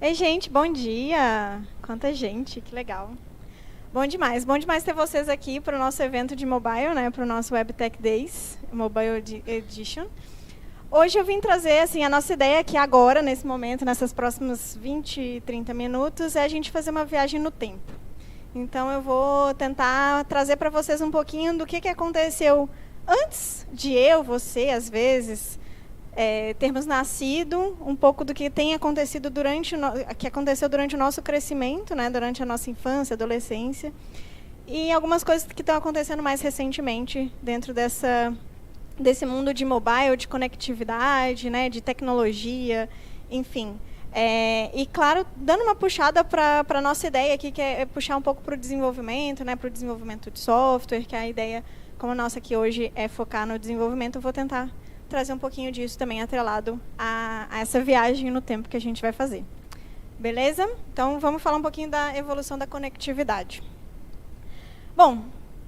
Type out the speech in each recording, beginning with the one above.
Ei, gente, bom dia! Quanta gente, que legal. Bom demais ter vocês aqui para o nosso evento de mobile, né, para o nosso WebTech Days, Mobile Edition. Hoje eu vim trazer, assim, a nossa ideia aqui agora, nesse momento, nessas próximas 20, 30 minutos, é a gente fazer uma viagem no tempo. Então eu vou tentar trazer para vocês um pouquinho do que aconteceu antes de você, às vezes, termos nascido, um pouco do que tem acontecido que aconteceu durante o nosso crescimento, né, durante a nossa infância, adolescência, e algumas coisas que estão acontecendo mais recentemente dentro desse mundo de mobile, de conectividade, né, de tecnologia, enfim. E, claro, dando uma puxada para a nossa ideia aqui, que é puxar um pouco para o desenvolvimento, né, para o desenvolvimento de software, que é a ideia, como a nossa aqui hoje é focar no desenvolvimento, eu vou tentar trazer um pouquinho disso também atrelado a essa viagem no tempo que a gente vai fazer. Beleza? Então, vamos falar um pouquinho da evolução da conectividade. Bom,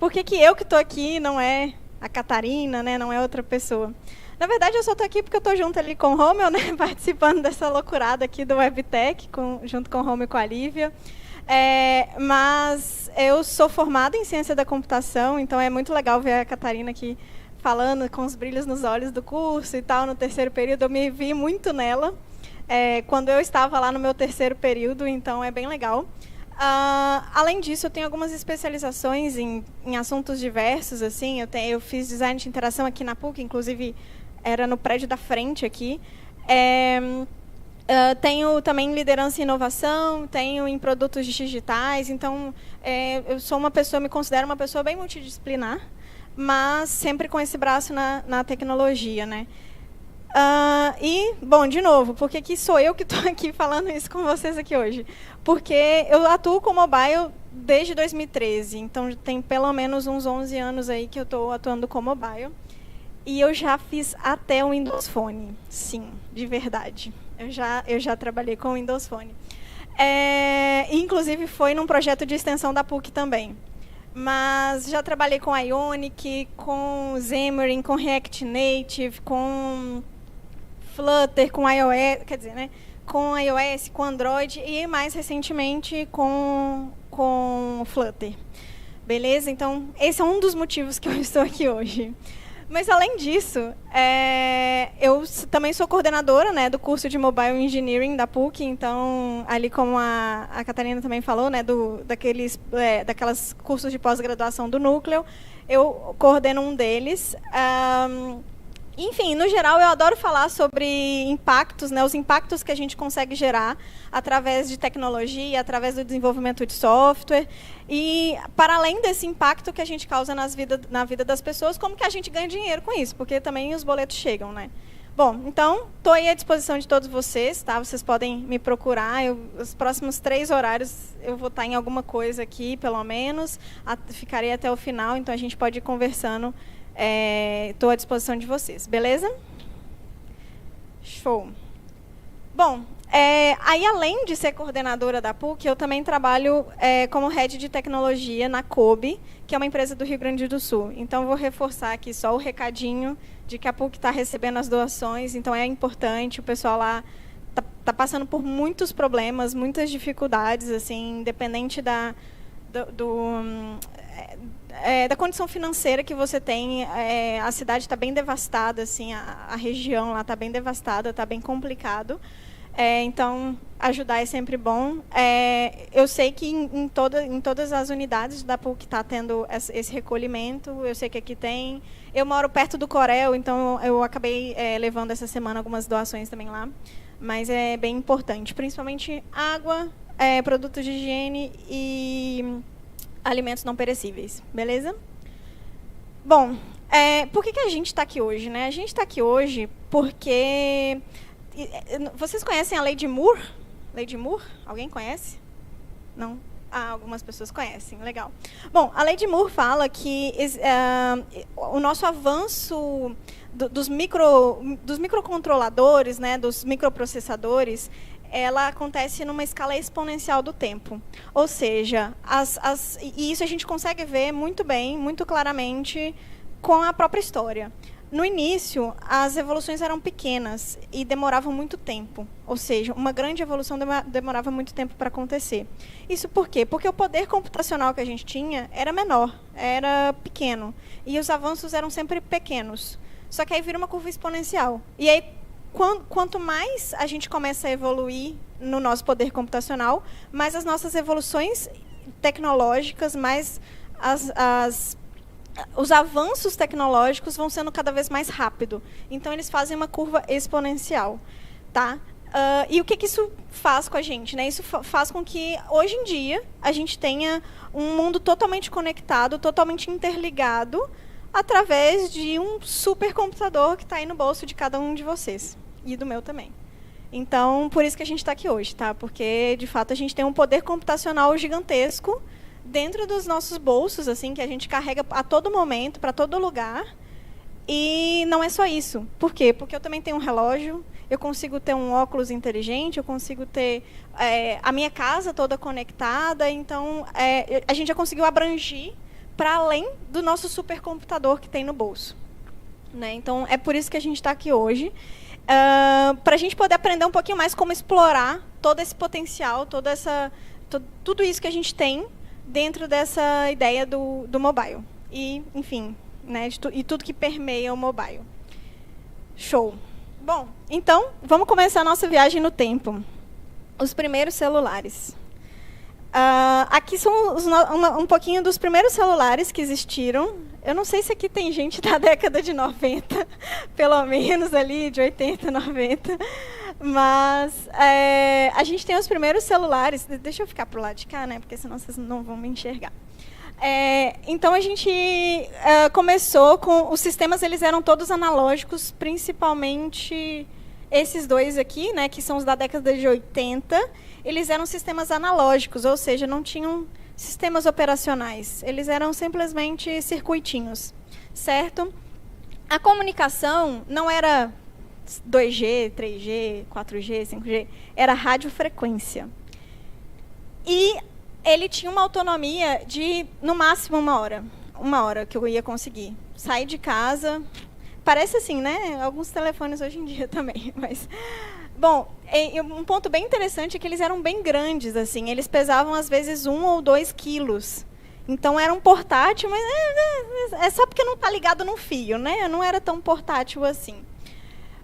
por que eu que estou aqui não é a Catarina, né, não é outra pessoa? Na verdade, eu só estou aqui porque eu estou junto ali com o Romeu, né, participando dessa loucurada aqui do WebTech, junto com o Romeu e com a Lívia. Mas eu sou formada em ciência da computação, então é muito legal ver a Catarina aqui falando com os brilhos nos olhos do curso e tal, no terceiro período. Eu me vi muito nela, quando eu estava lá no meu terceiro período, então é bem legal. Além disso, eu tenho algumas especializações em assuntos diversos. Assim, eu fiz design de interação aqui na PUC, inclusive era no prédio da frente aqui. Tenho também liderança e inovação, tenho em produtos digitais. Então, eu sou me considero uma pessoa bem multidisciplinar, mas sempre com esse braço na tecnologia, né? Bom, de novo, por que sou eu que estou aqui falando isso com vocês aqui hoje? Porque eu atuo com mobile desde 2013, então tem pelo menos uns 11 anos aí que eu estou atuando com mobile. E eu já fiz até o Windows Phone, sim, de verdade. Eu já trabalhei com o Windows Phone. Inclusive, foi num projeto de extensão da PUC também. Mas já trabalhei com Ionic, com Xamarin, com React Native, com Flutter, com iOS, quer dizer, né, com iOS, com Android e mais recentemente com Flutter. Beleza? Então, esse é um dos motivos que eu estou aqui hoje. Mas, além disso, eu também sou coordenadora, né, do curso de Mobile Engineering da PUC. Então, ali como a Catarina também falou, né, daquelas cursos de pós-graduação do Núcleo, eu coordeno um deles. Enfim, no geral, eu adoro falar sobre impactos, né, os impactos que a gente consegue gerar através de tecnologia, através do desenvolvimento de software. E, para além desse impacto que a gente causa na vida das pessoas, como que a gente ganha dinheiro com isso? Porque também os boletos chegam, né? Bom, então, estou aí à disposição de todos vocês, tá? Vocês podem me procurar. Os próximos 3 horários eu vou estar em alguma coisa aqui, pelo menos. Ficarei até o final, então a gente pode ir conversando. Estou à disposição de vocês, beleza? Show. Bom, aí além de ser coordenadora da PUC, eu também trabalho como head de tecnologia na COBE, que é uma empresa do Rio Grande do Sul. Então, vou reforçar aqui só o recadinho de que a PUC está recebendo as doações, então é importante, o pessoal lá está passando por muitos problemas, muitas dificuldades, assim, independente da condição financeira que você tem. A cidade está bem devastada, assim, a região lá está bem devastada, está bem complicado. Então, ajudar é sempre bom. Eu sei que em todas as unidades da PUC está tendo esse recolhimento, eu sei que aqui tem. Eu moro perto do Corel, então eu acabei levando essa semana algumas doações também lá. Mas é bem importante, principalmente água, produtos de higiene e alimentos não perecíveis, beleza? Bom, por que a gente está aqui hoje, né? A gente está aqui hoje porque... Vocês conhecem a Lei de Moore? Lei de Moore? Alguém conhece? Não? Algumas pessoas conhecem, legal. Bom, a Lei de Moore fala que o nosso avanço dos microcontroladores, né, dos microprocessadores, ela acontece numa escala exponencial do tempo. Ou seja, e isso a gente consegue ver muito bem, muito claramente, com a própria história. No início, as evoluções eram pequenas e demoravam muito tempo. Ou seja, uma grande evolução demorava muito tempo para acontecer. Isso por quê? Porque o poder computacional que a gente tinha era menor, era pequeno. E os avanços eram sempre pequenos. Só que aí vira uma curva exponencial. E aí, quanto mais a gente começa a evoluir no nosso poder computacional, mais as nossas evoluções tecnológicas, mais os avanços tecnológicos vão sendo cada vez mais rápido. Então, eles fazem uma curva exponencial. Tá? E o que isso faz com a gente? Né? Isso faz com que, hoje em dia, a gente tenha um mundo totalmente conectado, totalmente interligado, através de um supercomputador que está aí no bolso de cada um de vocês. E do meu também. Então, por isso que a gente está aqui hoje. Tá? Porque, de fato, a gente tem um poder computacional gigantesco dentro dos nossos bolsos, assim, que a gente carrega a todo momento, para todo lugar. E não é só isso. Por quê? Porque eu também tenho um relógio, eu consigo ter um óculos inteligente, eu consigo ter a minha casa toda conectada. Então, a gente já conseguiu abranger para além do nosso supercomputador que tem no bolso. Né? Então, é por isso que a gente está aqui hoje. Para a gente poder aprender um pouquinho mais como explorar todo esse potencial, tudo isso que a gente tem dentro dessa ideia do mobile. E, enfim, né, e tudo que permeia o mobile. Show! Bom, então, vamos começar a nossa viagem no tempo. Os primeiros celulares. Aqui são um pouquinho dos primeiros celulares que existiram. Eu não sei se aqui tem gente da década de 90, pelo menos ali, de 80, 90. Mas a gente tem os primeiros celulares. Deixa eu ficar para o lado de cá, né? Porque senão vocês não vão me enxergar. Então, a gente começou com... Os sistemas eles eram todos analógicos, principalmente esses dois aqui, né, que são os da década de 80. Eles eram sistemas analógicos, ou seja, não tinham sistemas operacionais. Eles eram simplesmente circuitinhos, certo? A comunicação não era 2G, 3G, 4G, 5G, era radiofrequência. E ele tinha uma autonomia de, no máximo, 1 hora. 1 hora que eu ia conseguir. Sair de casa... Parece assim, né? Alguns telefones hoje em dia também. Mas, bom, um ponto bem interessante é que eles eram bem grandes, assim. Eles pesavam, às vezes, 1 ou 2 quilos. Então, era um portátil, mas é só porque não está ligado no fio, né? Não era tão portátil assim.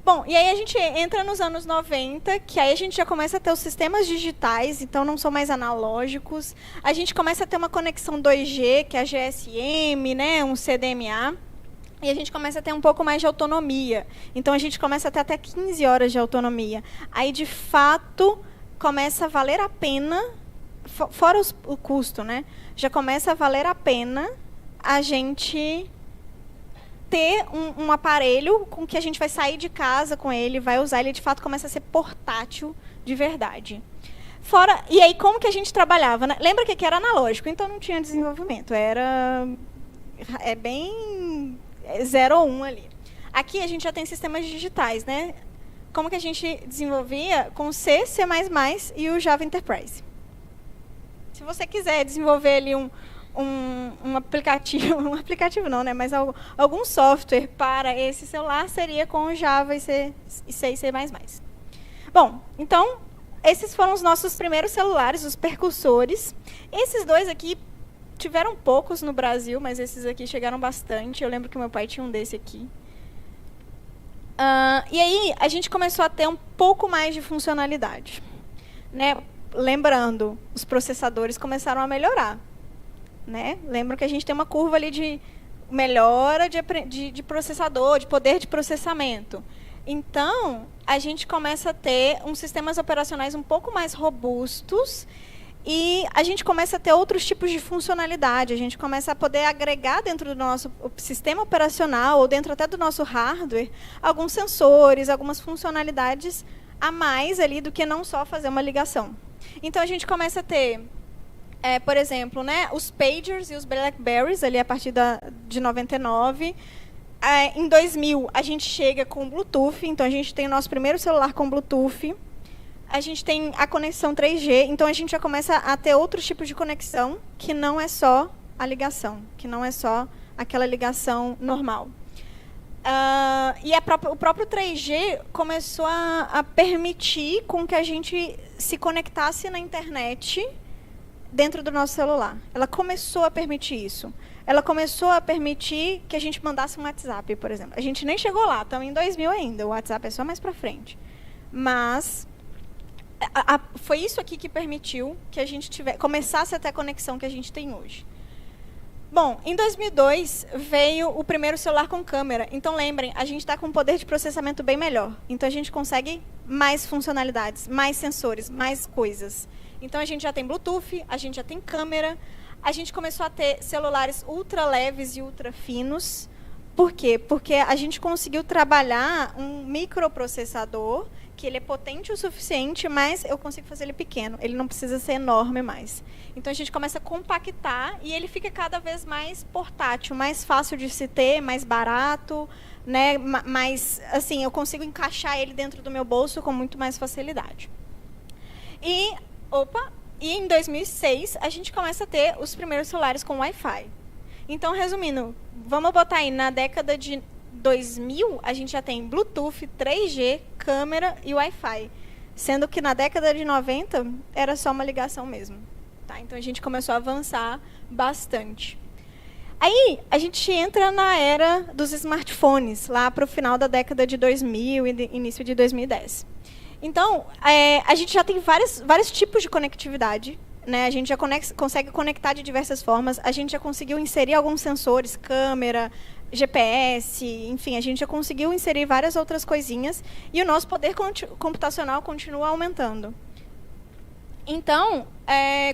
Bom, e aí a gente entra nos anos 90, que aí a gente já começa a ter os sistemas digitais, então não são mais analógicos. A gente começa a ter uma conexão 2G, que é a GSM, né? Um CDMA. E a gente começa a ter um pouco mais de autonomia. Então, a gente começa a ter até 15 horas de autonomia. Aí, de fato, começa a valer a pena, fora o custo, né? Já começa a valer a pena a gente ter um aparelho com que a gente vai sair de casa com ele, vai usar ele, de fato, começa a ser portátil de verdade. E aí, como que a gente trabalhava? Né? Lembra que aqui era analógico, então não tinha desenvolvimento. É bem... 0 ou 1 ali. Aqui a gente já tem sistemas digitais, né? Como que a gente desenvolvia? Com C, C++ e o Java Enterprise. Se você quiser desenvolver ali um aplicativo não, né? Mas algum software para esse celular seria com Java e C e C++. Bom, então, esses foram os nossos primeiros celulares, os percussores. Esses dois aqui tiveram poucos no Brasil, mas esses aqui chegaram bastante. Eu lembro que meu pai tinha um desse aqui. E aí, a gente começou a ter um pouco mais de funcionalidade. Né? Lembrando, os processadores começaram a melhorar. Né? Lembra que a gente tem uma curva ali de melhora de processador, de poder de processamento. Então, a gente começa a ter uns sistemas operacionais um pouco mais robustos. E a gente começa a ter outros tipos de funcionalidade. A gente começa a poder agregar dentro do nosso sistema operacional, ou dentro até do nosso hardware, alguns sensores, algumas funcionalidades a mais ali do que não só fazer uma ligação. Então, a gente começa a ter, por exemplo, né, os pagers e os Blackberries, ali a partir de 99. Em 2000, a gente chega com Bluetooth. Então, a gente tem o nosso primeiro celular com Bluetooth. A gente tem a conexão 3G, então a gente já começa a ter outros tipos de conexão, que não é só a ligação, que não é só aquela ligação normal. E o próprio 3G começou a permitir com que a gente se conectasse na internet dentro do nosso celular. Ela começou a permitir isso. Ela começou a permitir que a gente mandasse um WhatsApp, por exemplo. A gente nem chegou lá, estamos em 2000 ainda. O WhatsApp é só mais para frente. Mas foi isso aqui que permitiu que a gente começasse a ter a conexão que a gente tem hoje. Bom, em 2002 veio o primeiro celular com câmera. Então, lembrem, a gente está com um poder de processamento bem melhor. Então, a gente consegue mais funcionalidades, mais sensores, mais coisas. Então, a gente já tem Bluetooth, a gente já tem câmera. A gente começou a ter celulares ultra leves e ultra finos. Por quê? Porque a gente conseguiu trabalhar um microprocessador que ele é potente o suficiente, mas eu consigo fazer ele pequeno. Ele não precisa ser enorme mais. Então, a gente começa a compactar e ele fica cada vez mais portátil, mais fácil de se ter, mais barato, né? Mas, assim, eu consigo encaixar ele dentro do meu bolso com muito mais facilidade. E em 2006, a gente começa a ter os primeiros celulares com Wi-Fi. Então, resumindo, vamos botar aí, na década de 2000, a gente já tem Bluetooth, 3G, câmera e Wi-Fi. Sendo que na década de 90, era só uma ligação mesmo. Tá? Então, a gente começou a avançar bastante. Aí, a gente entra na era dos smartphones, lá para o final da década de 2000 e início de 2010. Então, a gente já tem vários tipos de conectividade. Né? A gente já consegue conectar de diversas formas. A gente já conseguiu inserir alguns sensores, câmera, GPS, enfim, a gente já conseguiu inserir várias outras coisinhas. E o nosso poder computacional continua aumentando. Então,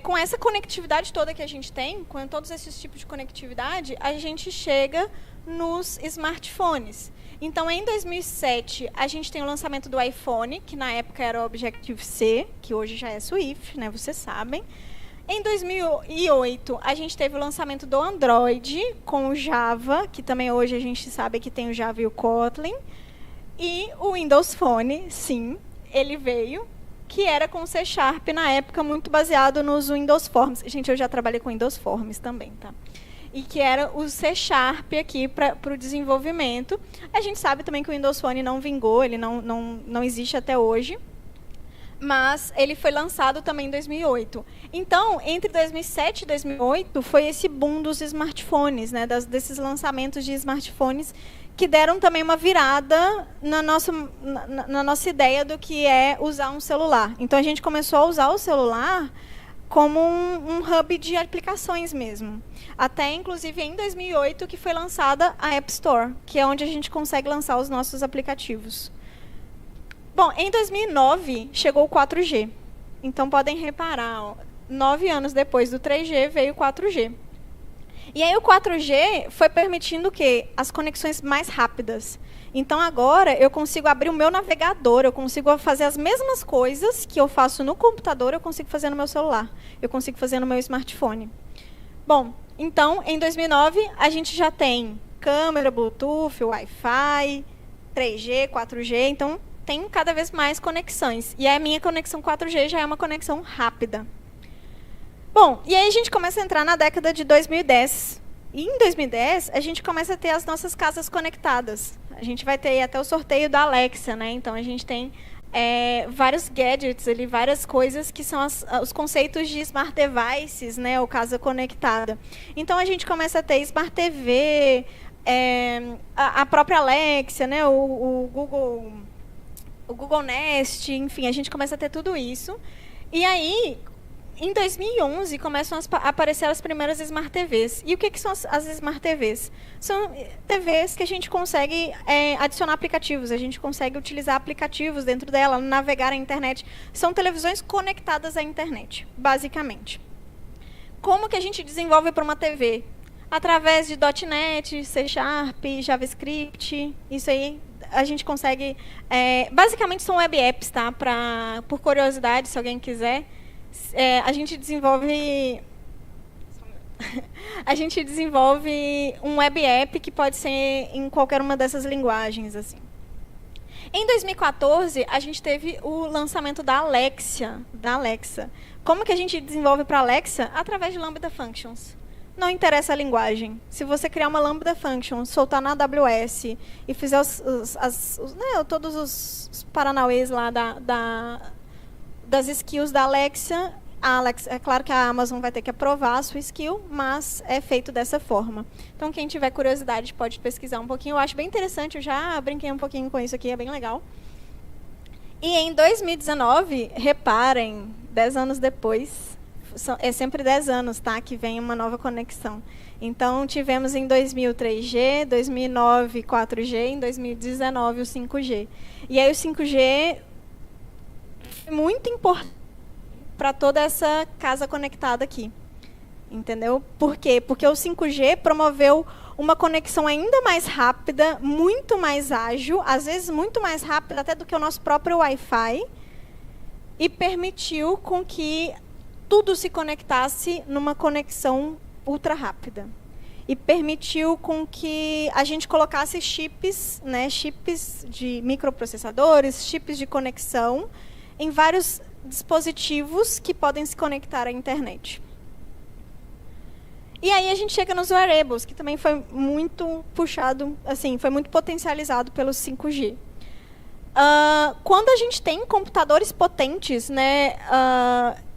com essa conectividade toda que a gente tem, com todos esses tipos de conectividade, a gente chega nos smartphones. Então, em 2007, a gente tem o lançamento do iPhone, que na época era o Objective-C, que hoje já é Swift, né, vocês sabem. Em 2008, a gente teve o lançamento do Android com o Java, que também hoje a gente sabe que tem o Java e o Kotlin. E o Windows Phone, sim, ele veio, que era com C Sharp, na época, muito baseado nos Windows Forms. Gente, eu já trabalhei com Windows Forms também, tá? E que era o C Sharp aqui para o desenvolvimento. A gente sabe também que o Windows Phone não vingou, ele não existe até hoje, mas ele foi lançado também em 2008. Então, entre 2007 e 2008, foi esse boom dos smartphones, né, desses lançamentos de smartphones, que deram também uma virada na nossa ideia do que é usar um celular. Então, a gente começou a usar o celular como um hub de aplicações mesmo. Até, inclusive, em 2008, que foi lançada a App Store, que é onde a gente consegue lançar os nossos aplicativos. Bom, em 2009, chegou o 4G. Então, podem reparar, ó, 9 anos depois do 3G, veio o 4G. E aí, o 4G foi permitindo o quê? As conexões mais rápidas. Então, agora, eu consigo abrir o meu navegador, eu consigo fazer as mesmas coisas que eu faço no computador, eu consigo fazer no meu celular. Eu consigo fazer no meu smartphone. Bom, então, em 2009, a gente já tem câmera, Bluetooth, Wi-Fi, 3G, 4G, então tem cada vez mais conexões. E a minha conexão 4G já é uma conexão rápida. Bom, e aí a gente começa a entrar na década de 2010. E em 2010, a gente começa a ter as nossas casas conectadas. A gente vai ter até o sorteio da Alexa, né? Então, a gente tem vários gadgets ali, várias coisas que são os conceitos de smart devices, né? Ou casa conectada. Então, a gente começa a ter Smart TV, a própria Alexa, né? O Google Nest, enfim, a gente começa a ter tudo isso. E aí, em 2011, começam a aparecer as primeiras Smart TVs. E o que são as Smart TVs? São TVs que a gente consegue adicionar aplicativos, a gente consegue utilizar aplicativos dentro dela, navegar na internet. São televisões conectadas à internet, basicamente. Como que a gente desenvolve para uma TV? Através de .NET, C Sharp, JavaScript, isso aí a gente consegue... basicamente são web apps, tá? Por curiosidade, se alguém quiser... a gente desenvolve um web app que pode ser em qualquer uma dessas linguagens, assim. Em 2014, a gente teve o lançamento da Alexa. Como que a gente desenvolve para a Alexa? Através de Lambda Functions. não interessa a linguagem. Se você criar uma Lambda Function, soltar na AWS e fizer todos os paranauês lá das skills da Alexa, é claro que a Amazon vai ter que aprovar a sua skill, mas é feito dessa forma. Então, quem tiver curiosidade pode pesquisar um pouquinho. Eu acho bem interessante, eu já brinquei um pouquinho com isso aqui, é bem legal. E em 2019, reparem, 10 anos depois, é sempre 10 anos, tá, que vem uma nova conexão. Então, tivemos em 2000 3G, 2009 4G, em 2019 o 5G. E aí o 5G é muito importante para toda essa casa conectada aqui. Entendeu? Por quê? Porque o 5G promoveu uma conexão ainda mais rápida, muito mais ágil, às vezes muito mais rápida até do que o nosso próprio Wi-Fi, e permitiu com que tudo se conectasse numa conexão ultra rápida. E permitiu com que a gente colocasse chips, né, chips de microprocessadores, chips de conexão, em vários dispositivos que podem se conectar à internet. E aí a gente chega nos wearables, que também foi muito puxado, assim, foi muito potencializado pelo 5G. Quando a gente tem computadores potentes, né,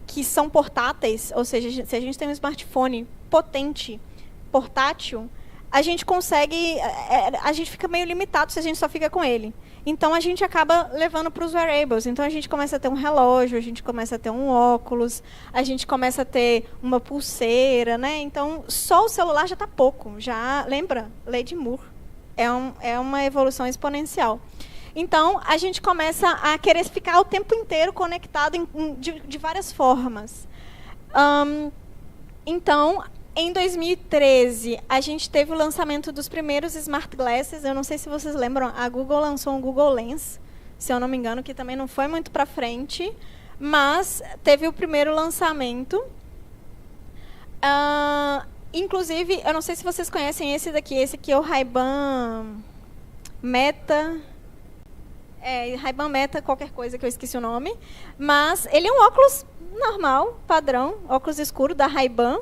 que são portáteis, ou seja, se a gente tem um smartphone potente, portátil, a gente consegue, a gente fica meio limitado se a gente só fica com ele. Então, a gente acaba levando para os wearables. Então, a gente começa a ter um relógio, a gente começa a ter um óculos, a gente começa a ter uma pulseira, né? Então, só o celular já está pouco. Já, lembra? Lei de Moore. É uma evolução exponencial. Então, a gente começa a querer ficar o tempo inteiro conectado de várias formas. Então, em 2013, a gente teve o lançamento dos primeiros Smart Glasses. Eu não sei se vocês lembram, a Google lançou um Google Lens, se eu não me engano, que também não foi muito para frente, mas teve o primeiro lançamento. Inclusive, eu não sei se vocês conhecem esse aqui é o Ray-Ban Meta. Ray-Ban Meta, qualquer coisa que eu esqueci o nome. Mas ele é um óculos normal, padrão, óculos escuro da Ray-Ban,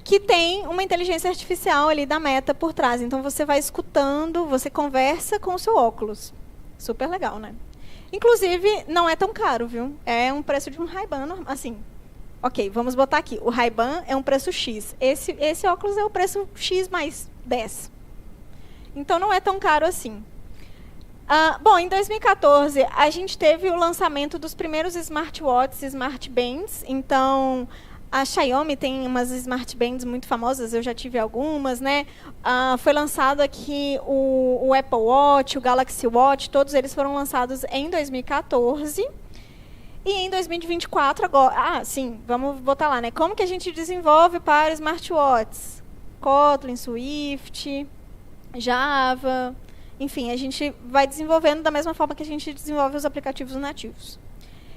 que tem uma inteligência artificial ali da Meta por trás. Então, você vai escutando, você conversa com o seu óculos. Super legal, né? Inclusive, não é tão caro, viu? É um preço de um Ray-Ban, assim. Ok, vamos botar aqui. O Ray-Ban é um preço X. Esse óculos é o preço X mais 10. Então, não é tão caro assim. Bom, em 2014, a gente teve o lançamento dos primeiros smartwatches, smartbands. Então, a Xiaomi tem umas smartbands muito famosas, eu já tive algumas, né? Foi lançado aqui o Apple Watch, o Galaxy Watch, todos eles foram lançados em 2014. E em 2024, agora... sim, vamos botar lá, né? Como que a gente desenvolve para smartwatches? Kotlin, Swift, Java... Enfim, a gente vai desenvolvendo da mesma forma que a gente desenvolve os aplicativos nativos.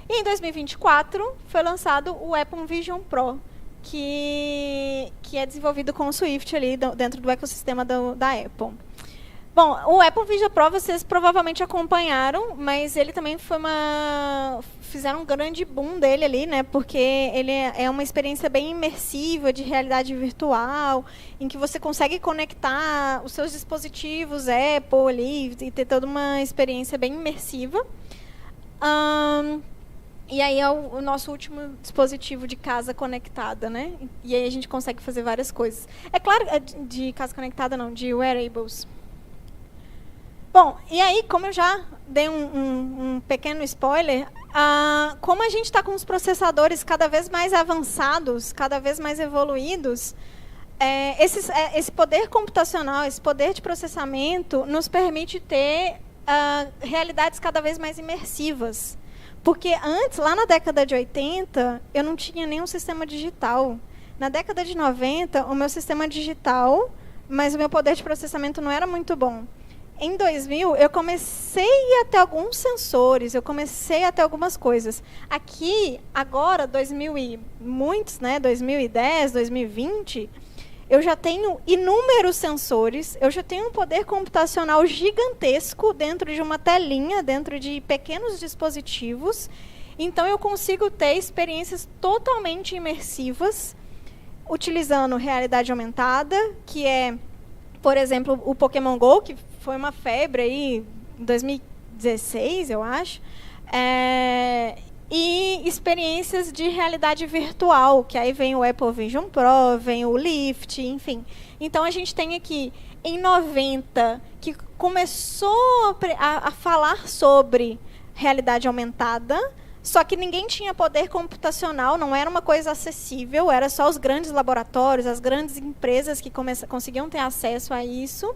E em 2024, foi lançado o Apple Vision Pro, que é desenvolvido com o Swift ali dentro do ecossistema da Apple. Bom, o Apple Vision Pro vocês provavelmente acompanharam, mas ele também fizeram um grande boom dele ali, né? Porque ele é uma experiência bem imersiva de realidade virtual, em que você consegue conectar os seus dispositivos Apple ali e ter toda uma experiência bem imersiva. E aí é o nosso último dispositivo de casa conectada, né? E aí a gente consegue fazer várias coisas. É claro, de casa conectada não, de wearables. Bom, e aí, como eu já dei um pequeno spoiler, como a gente está com os processadores cada vez mais avançados, cada vez mais evoluídos, esse poder computacional, esse poder de processamento nos permite ter realidades cada vez mais imersivas. Porque antes, lá na década de 80, eu não tinha nenhum sistema digital. Na década de 90, o meu sistema digital, mas o meu poder de processamento não era muito bom. Em 2000, eu comecei a ter alguns sensores, eu comecei a ter algumas coisas. Aqui, agora, 2000 e muitos, né, 2010, 2020, eu já tenho inúmeros sensores, eu já tenho um poder computacional gigantesco dentro de uma telinha, dentro de pequenos dispositivos. Então, eu consigo ter experiências totalmente imersivas utilizando realidade aumentada, que é, por exemplo, o Pokémon GO, que foi uma febre aí em 2016, eu acho. E experiências de realidade virtual, que aí vem o Apple Vision Pro, vem o Lift, enfim. Então, a gente tem aqui, em 90, que começou a falar sobre realidade aumentada, só que ninguém tinha poder computacional, não era uma coisa acessível, era só os grandes laboratórios, as grandes empresas que conseguiam ter acesso a isso.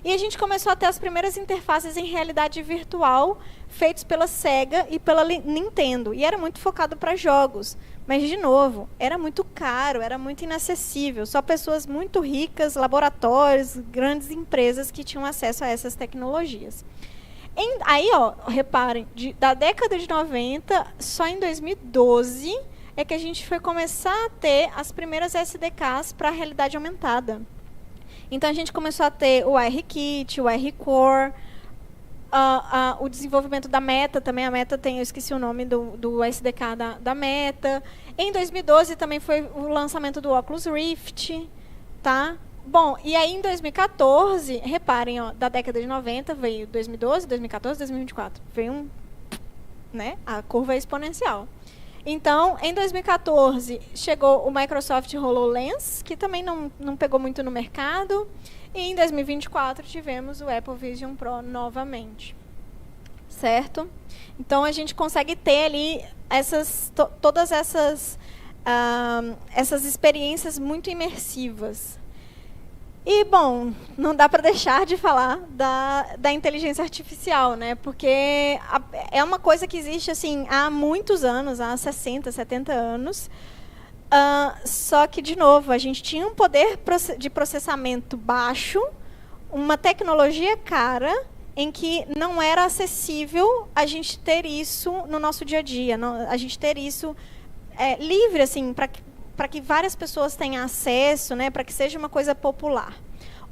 E a gente começou a ter as primeiras interfaces em realidade virtual, feitas pela Sega e pela Nintendo. E era muito focado para jogos. Mas, de novo, era muito caro, era muito inacessível. Só pessoas muito ricas, laboratórios, grandes empresas que tinham acesso a essas tecnologias. Aí, reparem, da década de 90, só em 2012 é que a gente foi começar a ter as primeiras SDKs para a realidade aumentada. Então, a gente começou a ter o ARKit, o ARCore, o desenvolvimento da Meta também. A Meta tem, eu esqueci o nome do SDK da Meta. Em 2012 também foi o lançamento do Oculus Rift, tá? Bom, e aí em 2014, reparem, da década de 90 veio 2012, 2014, 2024. Veio a curva é exponencial. Então, em 2014, chegou o Microsoft HoloLens, que também não pegou muito no mercado. E em 2024, tivemos o Apple Vision Pro novamente. Certo? Então, a gente consegue ter ali todas essas experiências muito imersivas. E, bom, não dá para deixar de falar da inteligência artificial, né? Porque é uma coisa que existe assim, há muitos anos, há 60, 70 anos. Só que, de novo, a gente tinha um poder de processamento baixo, uma tecnologia cara, em que não era acessível a gente ter isso no nosso dia a dia, a gente ter isso livre, assim, para que várias pessoas tenham acesso, né, para que seja uma coisa popular.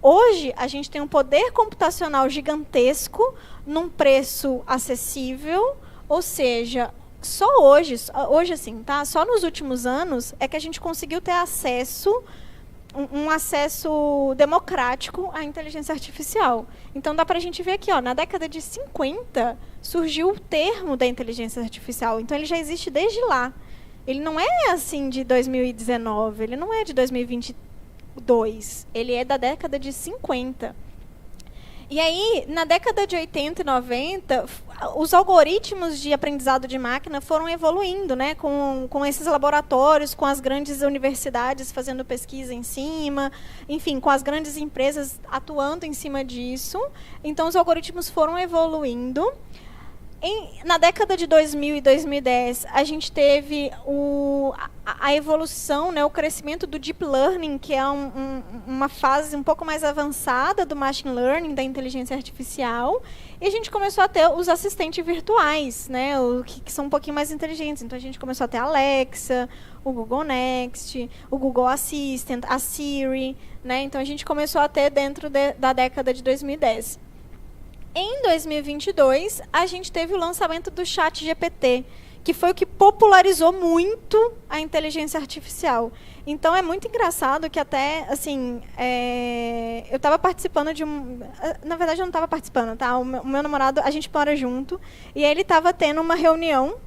Hoje, a gente tem um poder computacional gigantesco, num preço acessível, ou seja, só hoje assim, tá? Só nos últimos anos é que a gente conseguiu ter acesso, um acesso democrático à inteligência artificial. Então, dá para a gente ver aqui, na década de 50, surgiu o termo da inteligência artificial. Então, ele já existe desde lá. Ele não é assim de 2019, ele não é de 2022, ele é da década de 50. E aí, na década de 80 e 90, os algoritmos de aprendizado de máquina foram evoluindo, né, com esses laboratórios, com as grandes universidades fazendo pesquisa em cima, enfim, com as grandes empresas atuando em cima disso. Então, os algoritmos foram evoluindo. Na década de 2000 e 2010, a gente teve a evolução, né, o crescimento do Deep Learning, que é uma fase um pouco mais avançada do Machine Learning, da inteligência artificial. E a gente começou a ter os assistentes virtuais, né, que são um pouquinho mais inteligentes. Então, a gente começou a ter a Alexa, o Google Next, o Google Assistant, a Siri. Né, então, a gente começou a ter dentro da década de 2010. Em 2022, a gente teve o lançamento do ChatGPT, que foi o que popularizou muito a inteligência artificial. Então, é muito engraçado que até, assim, eu estava participando de na verdade, eu não estava participando, tá? O meu namorado, a gente mora junto, e ele estava tendo uma reunião,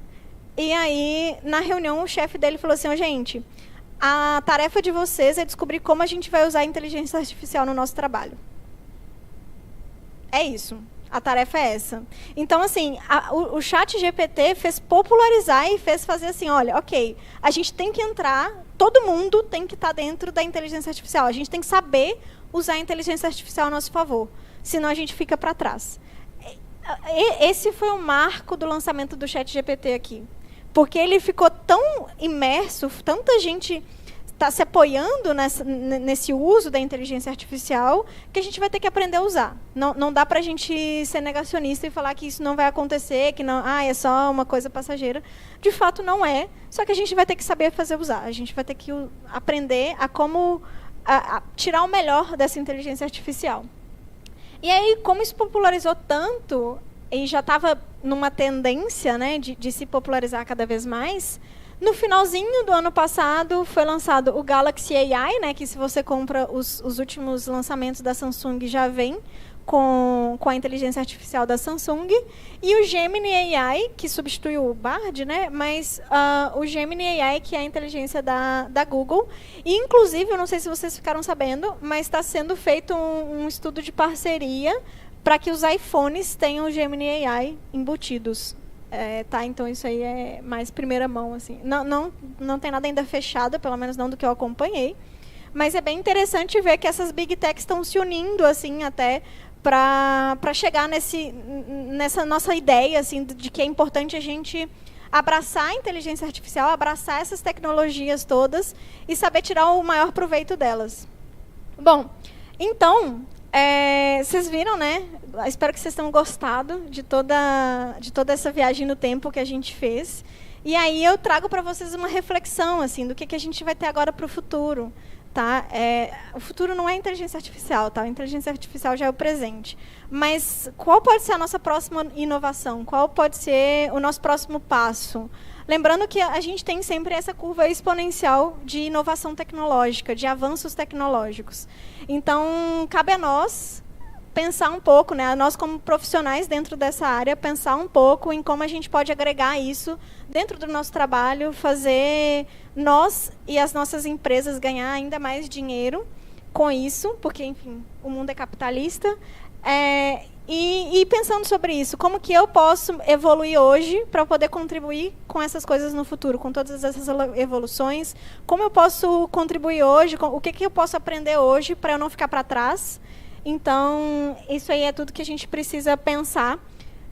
e aí, na reunião, o chefe dele falou assim, gente, a tarefa de vocês é descobrir como a gente vai usar a inteligência artificial no nosso trabalho. É isso. A tarefa é essa. Então, assim, o ChatGPT fez popularizar e fez fazer assim, olha, ok, a gente tem que entrar, todo mundo tem que estar dentro da inteligência artificial. A gente tem que saber usar a inteligência artificial a nosso favor, senão a gente fica para trás. Esse foi o marco do lançamento do ChatGPT aqui. Porque ele ficou tão imerso, tanta gente está se apoiando nesse uso da inteligência artificial, que a gente vai ter que aprender a usar. Não dá para a gente ser negacionista e falar que isso não vai acontecer, que não, é só uma coisa passageira. De fato, não é, só que a gente vai ter que saber fazer usar. A gente vai ter que aprender a como tirar o melhor dessa inteligência artificial. E aí, como isso popularizou tanto, e já estava numa tendência, né, de se popularizar cada vez mais, No finalzinho do ano passado, foi lançado o Galaxy AI, né, que se você compra os últimos lançamentos da Samsung, já vem com a inteligência artificial da Samsung. E o Gemini AI, que substitui o Bard, né, mas o Gemini AI, que é a inteligência da Google. E, inclusive, eu não sei se vocês ficaram sabendo, mas está sendo feito um estudo de parceria para que os iPhones tenham o Gemini AI embutidos. Tá, então isso aí é mais primeira mão, assim. Não tem nada ainda fechado, pelo menos não do que eu acompanhei. Mas é bem interessante ver que essas Big Techs estão se unindo, assim, até para chegar nessa nossa ideia, assim, de que é importante a gente abraçar a inteligência artificial, abraçar essas tecnologias todas e saber tirar o maior proveito delas. Bom, então, vocês viram, né? Espero que vocês tenham gostado de toda essa viagem no tempo que a gente fez. E aí eu trago para vocês uma reflexão, assim, do que a gente vai ter agora para o futuro. Tá? O futuro não é inteligência artificial, tá? A inteligência artificial já é o presente. Mas qual pode ser a nossa próxima inovação? Qual pode ser o nosso próximo passo? Lembrando que a gente tem sempre essa curva exponencial de inovação tecnológica, de avanços tecnológicos. Então, cabe a nós pensar um pouco, né, nós como profissionais dentro dessa área, pensar um pouco em como a gente pode agregar isso dentro do nosso trabalho, fazer nós e as nossas empresas ganhar ainda mais dinheiro com isso, porque, enfim, o mundo é capitalista. E pensando sobre isso, como que eu posso evoluir hoje para poder contribuir com essas coisas no futuro, com todas essas evoluções, como eu posso contribuir hoje, o que eu posso aprender hoje para eu não ficar para trás. Então, isso aí é tudo que a gente precisa pensar,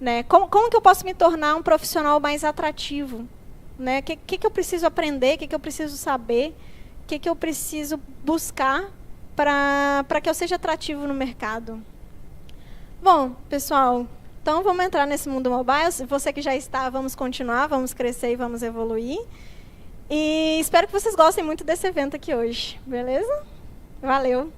né? Como que eu posso me tornar um profissional mais atrativo? Né? O que eu preciso aprender? O que eu preciso saber? O que eu preciso buscar para que eu seja atrativo no mercado? Bom, pessoal, então vamos entrar nesse mundo mobile. Você que já está, vamos continuar, vamos crescer e vamos evoluir. E espero que vocês gostem muito desse evento aqui hoje, beleza? Valeu!